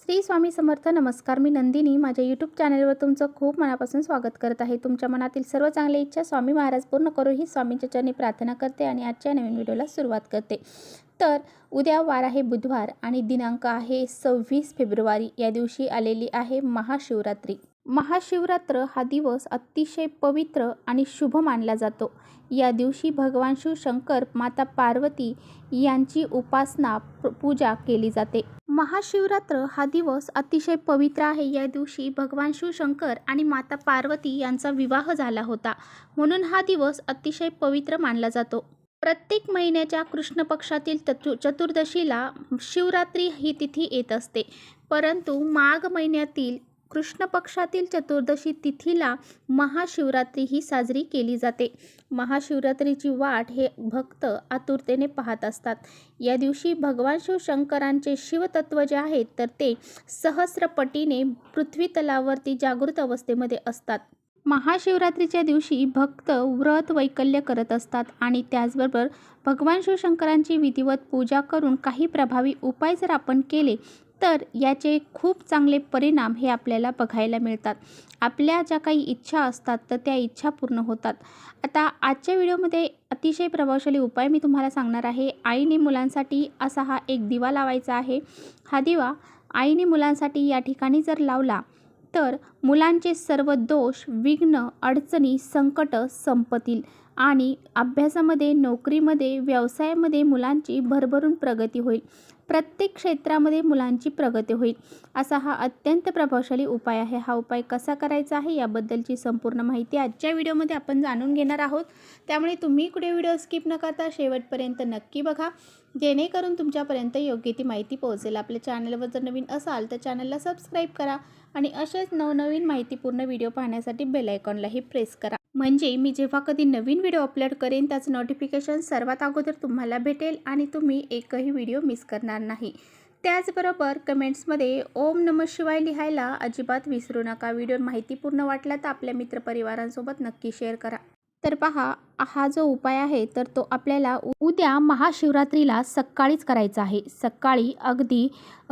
श्री स्वामी समर्थ. नमस्कार, मी नंदिनी. माझ्या यूट्यूब चॅनलवर तुमचं खूप मनापासून स्वागत करत आहे. तुमच्या मनातील सर्व चांगली इच्छा स्वामी महाराज पूर्ण करो ही स्वामींच्या चरणी प्रार्थना करते आणि आजच्या नवीन व्हिडिओला सुरुवात करते. तर उद्या वार आहे बुधवार आणि दिनांक आहे 26 फेब्रुवारी. या दिवशी आलेली आहे महाशिवरात्री. महाशिवरात्र हा दिवस अतिशय पवित्र आणि शुभ मानला जातो. या दिवशी भगवान शिव शंकर, माता पार्वती यांची उपासना पूजा केली जाते. महाशिवरात्र हा दिवस अतिशय पवित्र आहे. या दिवशी भगवान शिव शंकर आणि माता पार्वती यांचा विवाह झाला होता, म्हणून हा दिवस अतिशय पवित्र मानला जातो. प्रत्येक महिन्याच्या कृष्ण पक्षातील चतुर्दशीला शिवरात्री ही तिथी येत असते, परंतु माघ महिन्यातील कृष्ण पक्षातील चतुर्दशी तिथीला महाशिवरात्री ही साजरी केली जाते. महाशिवरात्रीची वाट हे भक्त आतुरतेने पाहत असतात. या दिवशी भगवान शिवशंकरांचे शिवतत्व जे आहेत तर ते सहस्रपटीने पृथ्वी तलावरती जागृत अवस्थेमध्ये असतात. महाशिवरात्रीच्या दिवशी भक्त व्रत वैकल्य करत असतात आणि त्याचबरोबर भगवान शिवशंकरांची विधिवत पूजा करून काही प्रभावी उपाय जर आपण केले तर याचे खूप चांगले परिणाम हे आपल्याला बघायला मिळतात. आपल्या ज्या काही इच्छा असतात तर त्या इच्छा पूर्ण होतात. आता आजच्या व्हिडिओमध्ये अतिशय प्रभावशाली उपाय मी तुम्हाला सांगणार आहे. आईने मुलांसाठी असा हा एक दिवा लावायचा आहे. हा दिवा आईने मुलांसाठी या ठिकाणी जर लावला तर मुलांचे सर्व दोष, विघ्न, अडचणी, संकट संपतील आणि अभ्यासामध्ये, नोकरीमध्ये, व्यवसायामध्ये मुलांची भरभरून प्रगती होईल. प्रत्येक क्षेत्रामध्ये मुलांची प्रगती होईल. असा हा अत्यंत प्रभावशाली उपाय आहे. हा उपाय कसा करायचा आहे याबद्दलची संपूर्ण माहिती आजच्या व्हिडिओमध्ये आपण जाणून घेणार आहोत. त्यामुळे तुम्ही कुठे व्हिडिओ स्किप न करता शेवटपर्यंत नक्की बघा, जेणेकरून तुमच्यापर्यंत योग्य ती माहिती पोहोचेल. आपल्या चॅनलवर जर नवीन असाल तर चॅनलला सबस्क्राईब करा आणि असेच नवनवीन माहितीपूर्ण व्हिडिओ पाहण्यासाठी बेल आयकॉनलाही प्रेस करा, म्हणजे मी जेव्हा कधी नवीन व्हिडिओ अपलोड करेन त्याचं नोटिफिकेशन सर्वात अगोदर तुम्हाला भेटेल आणि तुम्ही एकही व्हिडिओ मिस करणार नाही. त्याचबरोबर कमेंट्समध्ये ओम नमः शिवाय लिहायला अजिबात विसरू नका. व्हिडिओ माहितीपूर्ण वाटला तर आपल्या मित्रपरिवारांसोबत नक्की शेअर करा. तर पहा, हा जो उपाय आहे तर तो आपल्याला उद्या महाशिवरात्रीला सकाळीच करायचा आहे. सकाळी अगदी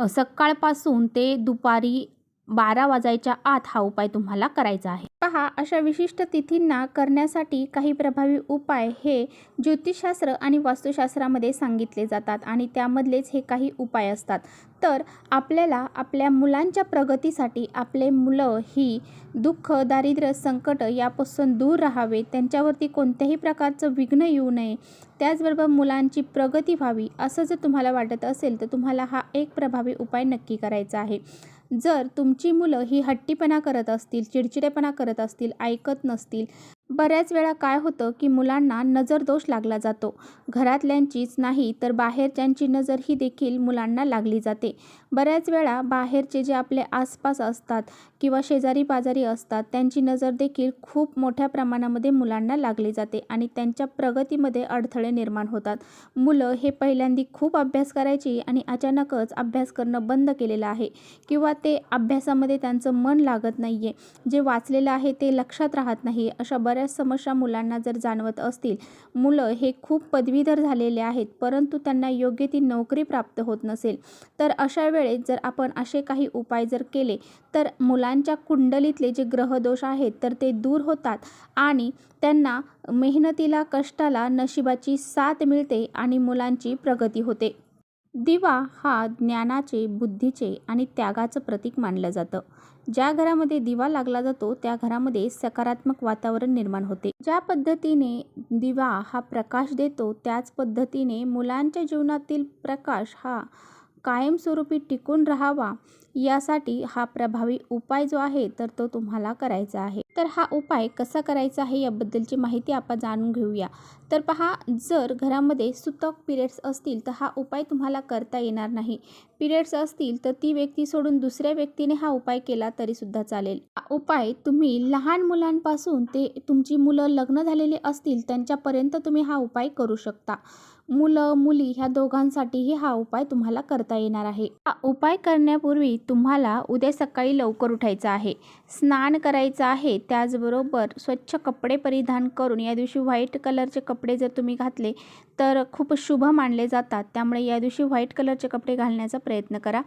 सकाळपासून ते दुपारी 12 वाजायच्या आत हा उपाय तुम्हाला करायचा आहे. पहा, अशा विशिष्ट तिथींना करण्यासाठी काही प्रभावी उपाय हे ज्योतिषशास्त्र आणि वास्तुशास्त्रामध्ये सांगितले जातात आणि त्यामधलेच हे काही उपाय असतात. तर आपल्याला आपल्या मुलांच्या प्रगतीसाठी आपले मुलं ही दुःख, दारिद्र्य, संकट यापासून दूर राहावे, त्यांच्यावरती कोणत्याही प्रकारचं विघ्न येऊ नये, त्याचबरोबर मुलांची प्रगती व्हावी असं जर तुम्हाला वाटत असेल तर तुम्हाला हा एक प्रभावी उपाय नक्की करायचा आहे. जर तुमची मुलं ही हट्टीपणा करत असतील, चिडचिडेपणा करत असतील, ऐकत नसतील, बऱ्याच वेळा काय होतं की मुलांना नजर दोष लागला जातो. घरातल्यांचीच नाही तर बाहेरच्यांची नजर ही देखील मुलांना लागली जाते. बऱ्याच वेळा बाहेरचे जे आपले आसपास असतात किंवा शेजारी पाजारी असतात त्यांची नजर देखील खूप मोठ्या प्रमाणामध्ये मुलांना लागली जाते आणि त्यांच्या प्रगतीमध्ये अडथळे निर्माण होतात. मुलं हे पहिल्यांदा खूप अभ्यास करायची आणि अचानकच अभ्यास करणं बंद केलेलं आहे किंवा ते अभ्यासामध्ये त्यांचं मन लागत नाही आहे, जे वाचलेलं आहे ते लक्षात राहत नाही. अशा बऱ्याच समस्या मुलांना जर जाणवत असतील, मुलं हे खूप पदवीधर झालेले आहेत परंतु त्यांना योग्य ती नोकरी प्राप्त होत नसेल, तर अशा वेळेस जर आपण असे काही उपाय जर केले तर मुलांच्या कुंडलीतले जे ग्रहदोष आहेत तर ते दूर होतात आणि त्यांना मेहनतीला, कष्टाला नशिबाची साथ मिळते आणि मुलांची प्रगती होते. दिवा हा ज्ञानाचे, बुद्धीचे आणि त्यागाचं प्रतीक मानलं जातं. ज्या घरामध्ये दिवा लागला जातो त्या घरामध्ये सकारात्मक वातावरण निर्माण होते. ज्या पद्धतीने दिवा हा प्रकाश देतो त्याच पद्धतीने मुलांच्या जीवनातील प्रकाश हा कायमस्वरूपी टिकून राहावा यासाठी हा प्रभावी उपाय जो आहे तर तो तुम्हाला करायचा आहे. तर हा उपाय कसा करायचा आहे याबद्दलची माहिती आपण जाणून घेऊया. तर पहा, जर घरामध्ये सुतक पिरियड्स असतील तर हा उपाय तुम्हाला करता येणार नाही. पिरियड्स असतील तर ती व्यक्ती सोडून दुसऱ्या व्यक्तीने हा उपाय केला तरी सुद्धा चालेल. हा उपाय तुम्ही लहान मुलांपासून ते तुमची मुलं लग्न झालेली असतील त्यांच्यापर्यंत तुम्ही हा उपाय करू शकता. मुलं मुली ह्या दोघांसाठीही हा उपाय तुम्हाला करता येणार आहे. हा उपाय करण्यापूर्वी तुम्हाला उद्या सकाळी लवकर उठायचं आहे, स्नान करायचं आहे, त्याचबरोबर स्वच्छ कपडे परिधान करून, या दिवशी व्हाईट कलरचे कपडे जर तुम्ही घातले तर खूप शुभ मानले जातात. त्यामुळे या दिवशी व्हाईट कलरचे कपडे घालण्याचा प्रयत्न करा.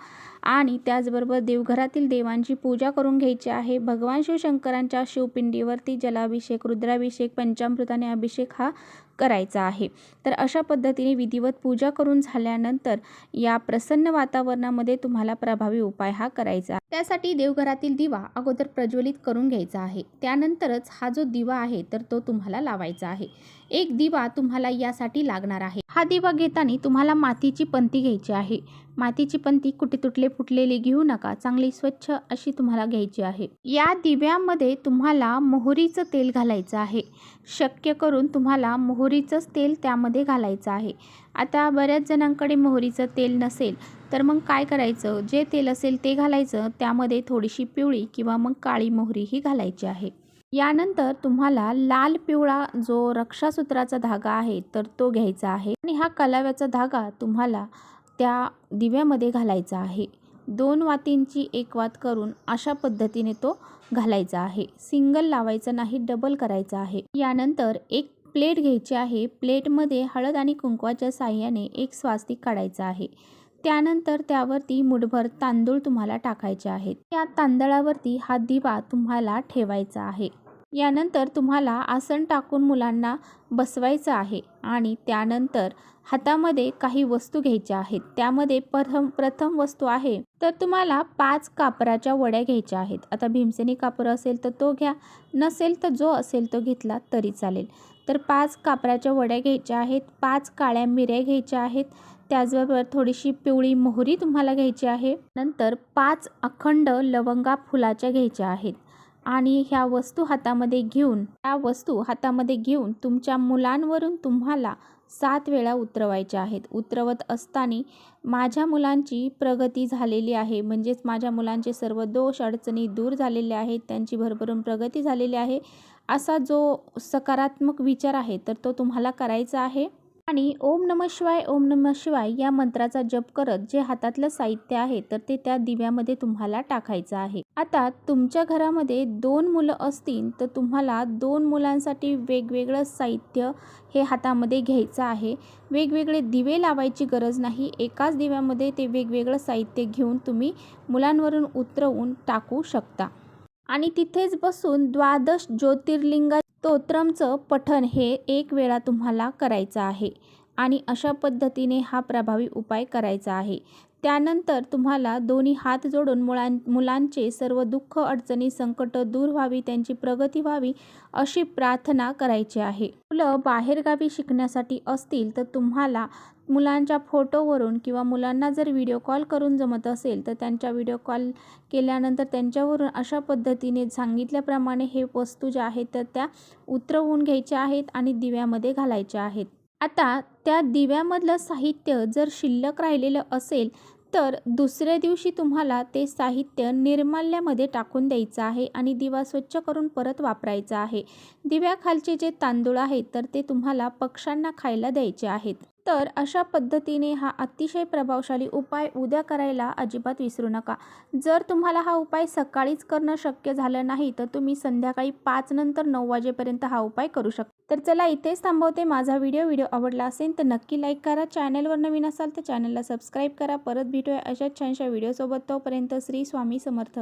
आणि त्याचबरोबर देवघरातील देवांची पूजा करून घ्यायची आहे. भगवान शिवशंकरांच्या शिवपिंडीवरती जलाभिषेक, रुद्राभिषेक, पंचामृताने अभिषेक हा करायचा आहे. तर अशा पद्धतीने विधिवत पूजा करून झाल्यानंतर या प्रसन्न वातावरणामध्ये तुम्हाला प्रभावी उपाय हा करायचा. त्यासाठी देवघरातील दिवा अगोदर प्रज्वलित करून घ्यायचा आहे. त्यानंतरच हा जो दिवा आहे तर तो तुम्हाला लावायचा आहे. एक दिवा तुम्हाला यासाठी लागणार आहे. हा दिवा घेताना तुम्हाला मातीची पंती घ्यायची आहे. मातीची पंती कुठे तुटले फुटलेली घेऊ नका, चांगली स्वच्छ अशी तुम्हाला घ्यायची आहे. या दिव्यामध्ये तुम्हाला मोहरीचं तेल घालायचं आहे. शक्य करून तुम्हाला मोहरीचंच तेल त्यामध्ये घालायचं आहे. आता बऱ्याच जणांकडे मोहरीचं तेल नसेल तर मग काय करायचं, जे तेल असेल ते घालायचं. त्यामध्ये थोडीशी पिवळी किंवा मग काळी मोहरी ही घालायची आहे. यानंतर तुम्हाला लाल पिवळा जो रक्षासूत्राचा धागा आहे तर तो घ्यायचा आहे आणि हा कलाव्याचा धागा तुम्हाला त्या दिव्यामध्ये घालायचा आहे. 2 वातींची एक वात करून अशा पद्धतीने तो घालायचा आहे. सिंगल लावायचं नाही, डबल करायचा आहे. यानंतर एक प्लेट घ्यायची आहे. प्लेटमध्ये हळद आणि कुंकवाच्या साहाय्याने एक स्वास्तिक काढायचा आहे. त्यानंतर त्यावरती मुठभर तांदूळ तुम्हाला टाकायचे आहेत. या तांदळावरती हा दिवा तुम्हाला ठेवायचा आहे. यानंतर तुम्हाला आसन टाकून मुलांना बसवायचं आहे आणि त्यानंतर हातामध्ये काही वस्तू घ्यायच्या आहेत. त्यामध्ये प्रथम वस्तू आहे तर तुम्हाला 5 कापराच्या वड्या घ्यायच्या आहेत. आता भीमसेनी कापूर असेल तर तो घ्या, नसेल तर जो असेल तो घेतला तरी चालेल. तर 5 कापराच्या वड्या घ्यायच्या आहेत. 5 काळ्या मिऱ्या घ्यायच्या आहेत. त्याचबरोबर थोडीशी पिवळी मोहरी तुम्हाला घ्यायची आहे. नंतर 5 अखंड लवंगा फुलाच्या घ्यायच्या आहेत. आणि ह्या वस्तू हातामध्ये घेऊन तुमच्या मुलांवरून तुम्हाला 7 वेळा उतरवायच्या आहेत. उतरवत असताना माझ्या मुलांची प्रगती झालेली आहे, म्हणजेच माझ्या मुलांचे सर्व दोष अडचणी दूर झालेले आहेत, त्यांची भरभरून प्रगती झालेली आहे, असा जो सकारात्मक विचार आहे तर तो तुम्हाला करायचा आहे. आणि ओम नमः शिवाय, ओम नमः शिवाय या मंत्राचा जप करत जे हातातलं साहित्य आहे तर ते त्या दिव्यामध्ये तुम्हाला टाकायचं आहे. आता तुमच्या घरामध्ये 2 मुलं असतील तर तुम्हाला 2 मुलांसाठी वेगवेगळं साहित्य हे हातामध्ये घ्यायचं आहे. वेगवेगळे दिवे लावायची गरज नाही. एकाच दिव्यामध्ये ते वेगवेगळं साहित्य घेऊन तुम्ही मुलांवरून उतरवून टाकू शकता. आणि तिथेच बसून 12 ज्योतिर्लिंगा स्तोत्रमचं पठण हे 1 वेळा तुम्हाला करायचं आहे. आणि अशा पद्धतीने हा प्रभावी उपाय करायचा आहे. त्यानंतर तुम्हाला दोन्ही हात जोडून मुलांचे सर्व दुःख, अडचणी, संकट दूर व्हावी, त्यांची प्रगती व्हावी अशी प्रार्थना करायची आहे. मुलं बाहेरगावी शिकण्यासाठी असतील तर तुम्हाला मुलांच्या फोटोवरून किंवा मुलांना जर व्हिडिओ कॉल करून जमत असेल तर त्यांच्या व्हिडिओ कॉल केल्यानंतर त्यांच्यावरून अशा पद्धतीने सांगितल्याप्रमाणे हे वस्तू ज्या आहेत तर त्या उतरवून घ्यायच्या आहेत आणि दिव्यामध्ये घालायच्या आहेत. आता त्या दिव्यामधलं साहित्य जर शिल्लक राहिलेलं असेल तर दुसऱ्या दिवशी तुम्हाला ते साहित्य निर्माल्यामध्ये टाकून द्यायचं आहे आणि दिवा स्वच्छ करून परत वापरायचा आहे. दिव्याखालचे जे तांदूळ आहेत तर ते तुम्हाला पक्ष्यांना खायला द्यायचे आहेत. तर अशा पद्धतीने हा अतिशय प्रभावशाली उपाय उद्या करायला अजिबात विसरू नका. जर तुम्हाला हा उपाय सकाळीच करणं शक्य झालं नाही तर तुम्ही संध्याकाळी 5 नंतर 9 वाजेपर्यंत हा उपाय करू शकता. तर चला इथेच थांबवते. माझा व्हिडिओ आवडला असेल तर नक्की लाईक करा. चॅनलवर नवीन असाल तर चॅनलला सबस्क्राईब करा. परत भेटूया अशाच छानशा व्हिडिओसोबत. तोपर्यंत श्री स्वामी समर्थ.